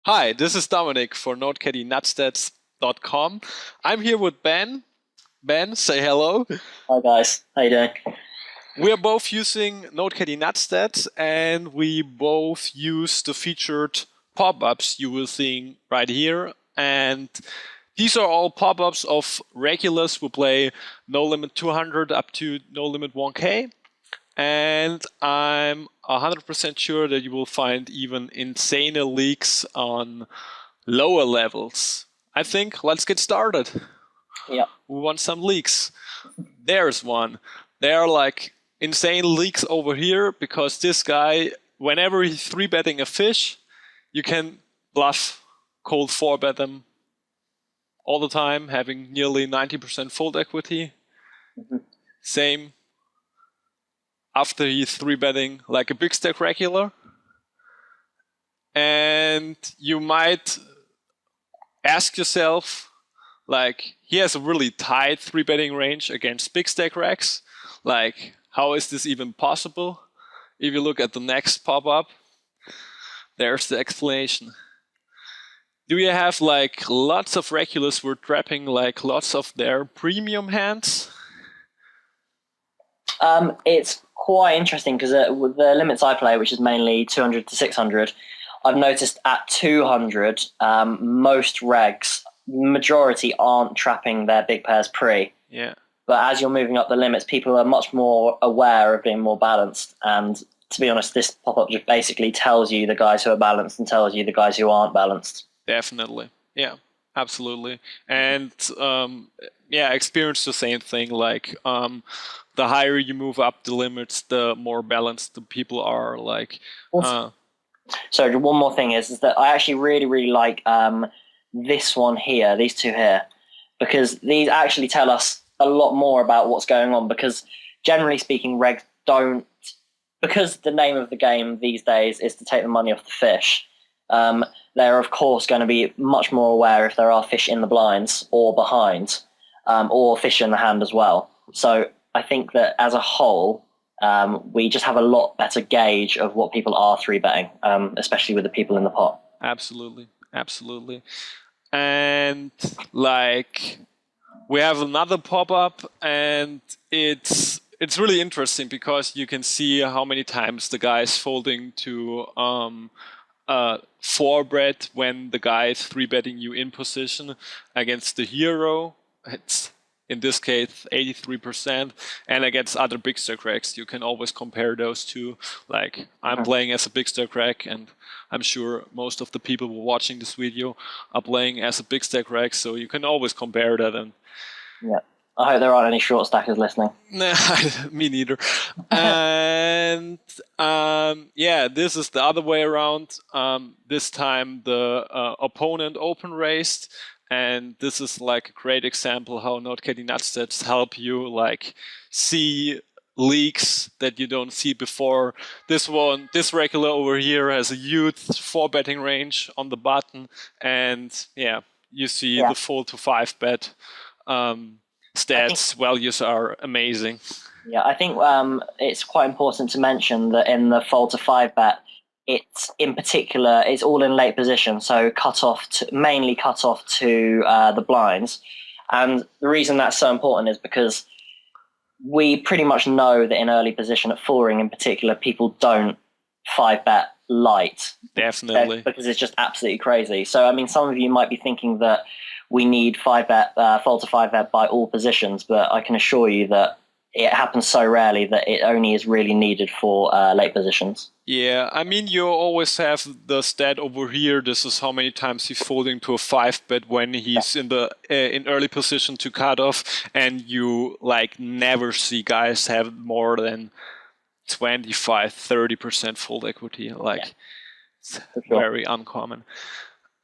Hi, this is Dominic for NoteCaddyNutstats.com. I'm here with Ben. Ben, say hello. Hi guys, how you doing? We're both using NoteCaddy Nutstats, and we both use the featured pop-ups you will see right here. And these are all pop-ups of regulars who play No Limit 200 up to No Limit 1K. And I'm 100% sure that you will find even insaner leaks on lower levels. I think let's get started. Yeah. We want some leaks. There's one. There are like insane leaks over here because this guy, whenever he's 3-betting a fish, you can bluff cold 4-bet them all the time, having nearly 90% fold equity. Same after he's 3-betting like a big stack regular. And you might ask yourself, like, he has a really tight 3-betting range against big stack racks. Like, how is this even possible? If you look at the next pop-up, there's the explanation. Do you have like lots of regulars who are trapping like lots of their premium hands? It's quite interesting because with the limits I play, which is mainly 200 to 600, I've noticed at 200, most regs, majority aren't trapping their big pairs pre. Yeah. But as you're moving up the limits, people are much more aware of being more balanced. And to be honest, this pop-up just basically tells you the guys who are balanced and tells you the guys who aren't balanced. Definitely. Yeah, absolutely. And yeah, experience the same thing. Like the higher you move up the limits, the more balanced the people are. Like, So one more thing is that I actually really like this one here, these two here, because these actually tell us a lot more about what's going on. Because generally speaking, regs don't, because the name of the game these days is to take the money off the fish. They're of course going to be much more aware if there are fish in the blinds or behind, or fish in the hand as well. So I think that as a whole, we just have a lot better gauge of what people are 3-betting, especially with the people in the pot. absolutely, absolutely. And like, we have another pop-up, and it's really interesting because you can see how many times the guy is folding to 4-bet when the guy is 3-betting you in position against the hero. It's in this case 83%, and against other big stack racks you can always compare those two. Like, I'm playing as a big stack rack, and I'm sure most of the people who are watching this video are playing as a big stack rack, so you can always compare that. And Yeah. I hope there aren't any short stackers listening. nah, me neither. And yeah, this is the other way around. This time the opponent open raised, and this is like a great example how NoteCaddy Nutstats help you like see leaks that you don't see before. This regular over here has a huge 4-betting range on the button, and yeah, you see Yeah. the 4 to 5-bet. Stats values are amazing. Yeah, I think it's quite important to mention that in the fold to 5-bet, it's in particular it's all in late position, so mainly cut off to the blinds. And the reason that's so important is because we pretty much know that in early position at full ring in particular, people don't 5-bet light. Definitely. Because it's just absolutely crazy. So I mean, some of you might be thinking that we need 5-bet fold to 5-bet by all positions, but I can assure you that it happens so rarely that it only is really needed for late positions. Yeah, I mean, you always have the stat over here. This is how many times he's folding to a 5-bet when he's in the in early position to cut off, and you like never see guys have more than 25-30% fold equity. Like, it's very uncommon.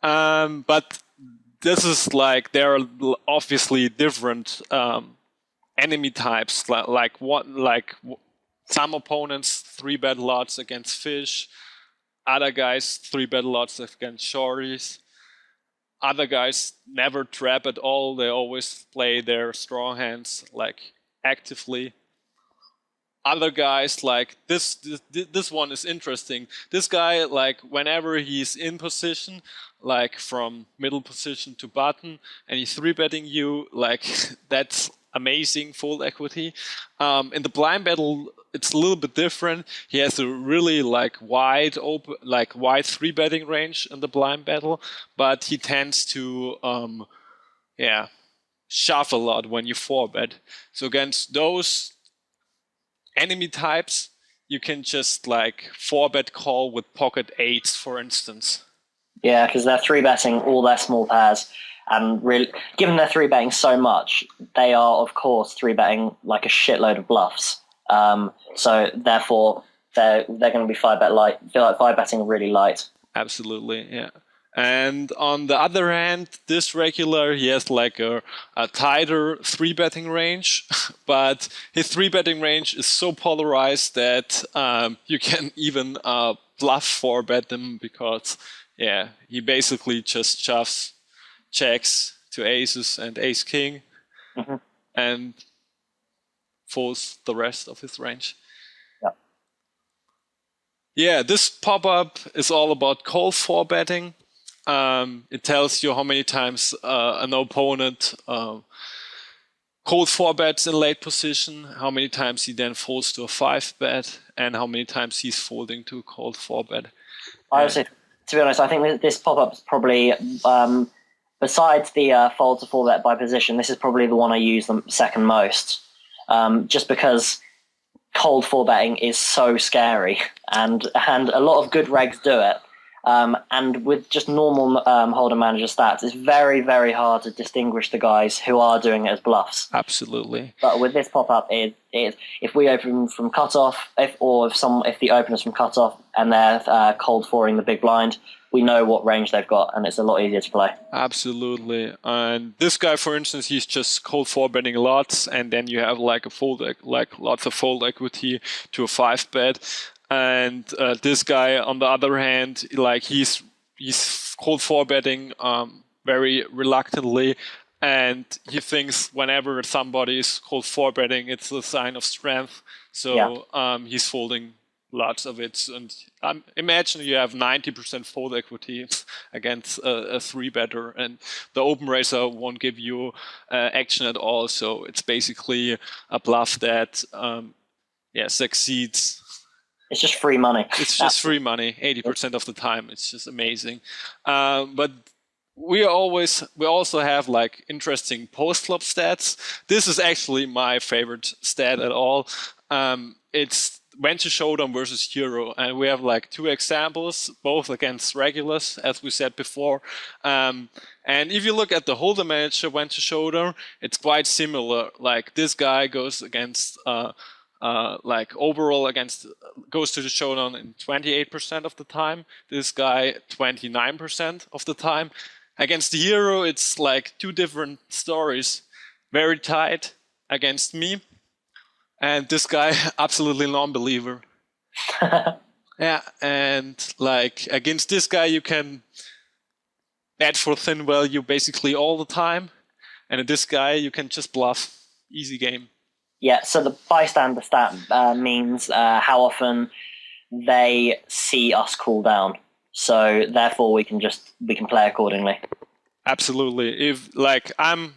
But this is like, there are obviously different enemy types. Some opponents 3-bet lots against fish, other guys 3-bet lots against shorties. Other guys never trap at all. They always play their strong hands like actively. other guys, like this one is interesting. This guy, like whenever he's in position, like from middle position to button, and he's 3-betting you, like that's amazing fold equity. In the blind battle, it's a little bit different. He has a really like wide open, like wide 3-betting range in the blind battle, but he tends to shove a lot when you 4-bet. So against those enemy types, you can just like 4-bet call with pocket 8s, for instance. Yeah, because they're 3-betting all their small pairs, and really, given they're 3-betting so much, they are of course 3-betting like a shitload of bluffs. So therefore, they're going to be 5-bet light. Feel like 5-betting really light. Absolutely, yeah. And on the other hand, this regular, he has like a tighter 3-betting range, but his 3-betting range is so polarized that you can even bluff 4-bet him, because he basically just shoves checks to aces and ace king and folds the rest of his range. Yeah, this pop-up is all about cold 4-betting. It tells you how many times an opponent cold 4-bets in late position, how many times he then folds to a 5-bet, and how many times he's folding to a cold 4-bet. I would say, to be honest, I think this pop-up is probably, besides the fold to 4-bet by position, this is probably the one I use the second most, just because cold 4-betting is so scary, and a lot of good regs do it. And with just normal holder manager stats, it's very, very hard to distinguish the guys who are doing it as bluffs. Absolutely. But with this pop-up, if we open from cutoff, if the opener's from cutoff and they're cold 4ing the big blind, we know what range they've got, and it's a lot easier to play. Absolutely. And this guy, for instance, he's just cold 4-betting lots, and then you have like lots of fold equity to a 5-bet. And this guy, on the other hand, like he's cold 4-betting very reluctantly, and he thinks whenever somebody is cold 4-betting, it's a sign of strength. So he's folding lots of it. And imagine you have 90% fold equity against a 3-better, and the open racer won't give you action at all. So it's basically a bluff that succeeds. It's just free money. It's just free money 80% of the time. It's just amazing. But we also have like interesting post-flop stats. This is actually my favorite stat at all. It's when to showdown versus hero, and we have like 2 examples, both against regulars, as we said before. And if you look at the holder manager when to showdown, it's quite similar. Like this guy goes against goes to the showdown in 28% of the time. This guy 29% of the time. Against the hero, it's like 2 different stories. Very tight against me, and this guy absolutely non-believer. Yeah, and like against this guy, you can bet for thin value basically all the time, and at this guy, you can just bluff. Easy game. Yeah, so the bystander stat means how often they see us cool down. So therefore, we can play accordingly. Absolutely. If like I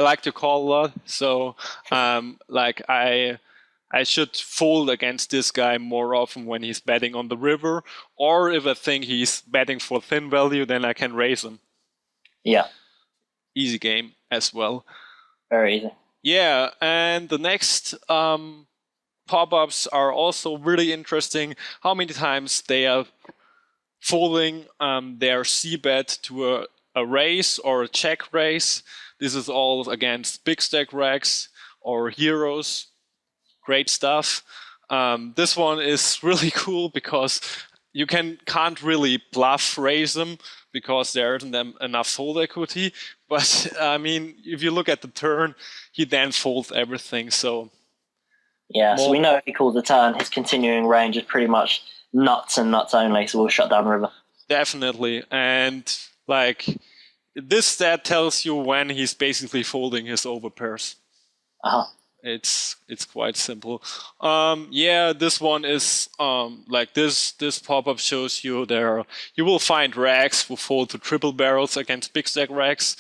like to call a lot, so I should fold against this guy more often when he's betting on the river, or if I think he's betting for thin value, then I can raise him. Yeah. Easy game as well. Very easy. Yeah, and the next pop-ups are also really interesting. How many times they are folding their c-bet to a raise or a check raise. This is all against big stack regs or heroes. Great stuff. This one is really cool because you can't really bluff raise them because there isn't enough fold equity. But I mean, if you look at the turn, he then folds everything. So so we know if he calls a turn, his continuing range is pretty much nuts and nuts only. So we'll shut down the river. Definitely, and like this stat tells you when he's basically folding his overpairs. It's quite simple. Yeah, this one is like this pop-up shows you there you will find racks who fold to triple barrels against big stack racks.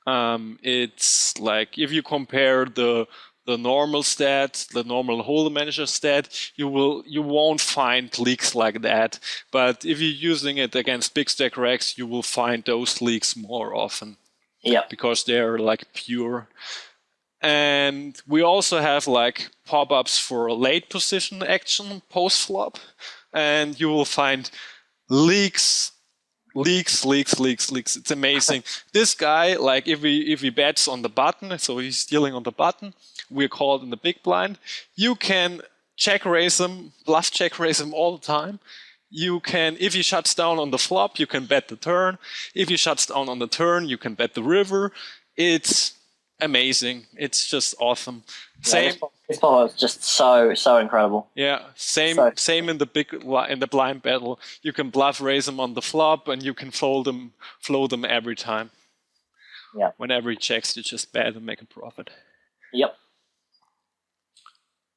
It's like if you compare the normal stat, the normal holder manager stat, you won't find leaks like that. But if you're using it against big stack racks, you will find those leaks more often. Yeah. Because they're like pure. And we also have like pop-ups for late position action post flop, and you will find leaks. It's amazing. This guy, like if he bets on the button, so he's dealing on the button, we're called in the big blind. You can check raise him, bluff check raise him all the time. You can, if he shuts down on the flop, you can bet the turn. If he shuts down on the turn, you can bet the river. It's amazing. It's just awesome. Same. This pop is just so incredible. Yeah, same in the blind battle. You can bluff raise him on the flop, and you can float him every time. Yeah. Whenever he checks, you just bet and make a profit. Yep.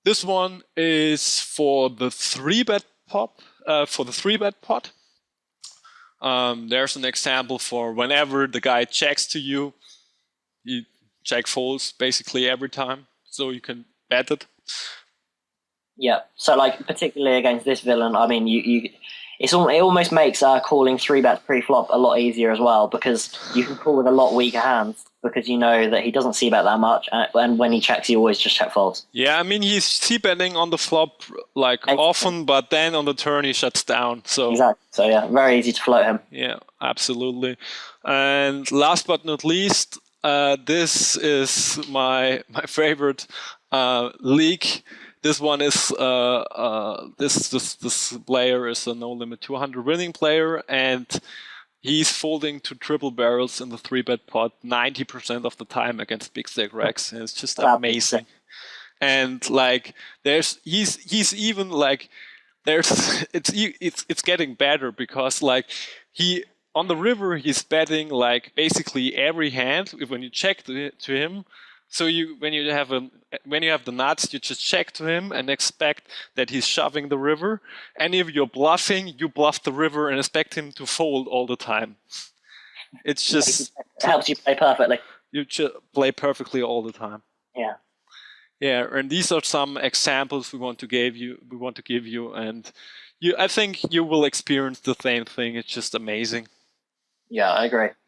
This one is for the 3-bet pop. For the 3-bet pot. There's an example for whenever the guy checks to you, you check folds basically every time, so you can bet it. Yeah. So like particularly against this villain, I mean, it almost makes calling 3-bets pre-flop a lot easier as well, because you can call with a lot weaker hands because you know that he doesn't c-bet that much, and when he checks, he always just check folds. Yeah, I mean he's c-betting on the flop like often, but then on the turn he shuts down. So exactly. So yeah, very easy to float him. Yeah, absolutely. And last but not least, this is my favorite league. This one is this player is a no limit 200 winning player, and he's folding to triple barrels in the 3-bet pot 90% of the time against big stack racks. And it's just amazing. And like he's even like it's getting better, because like he on the river he's betting like basically every hand when you check to him. So when you have the nuts, you just check to him and expect that he's shoving the river. And if you're bluffing, you bluff the river and expect him to fold all the time. It's just it helps you play perfectly. You just play perfectly all the time. Yeah. Yeah, and these are some examples we want to give you, and I think you will experience the same thing. It's just amazing. Yeah, I agree.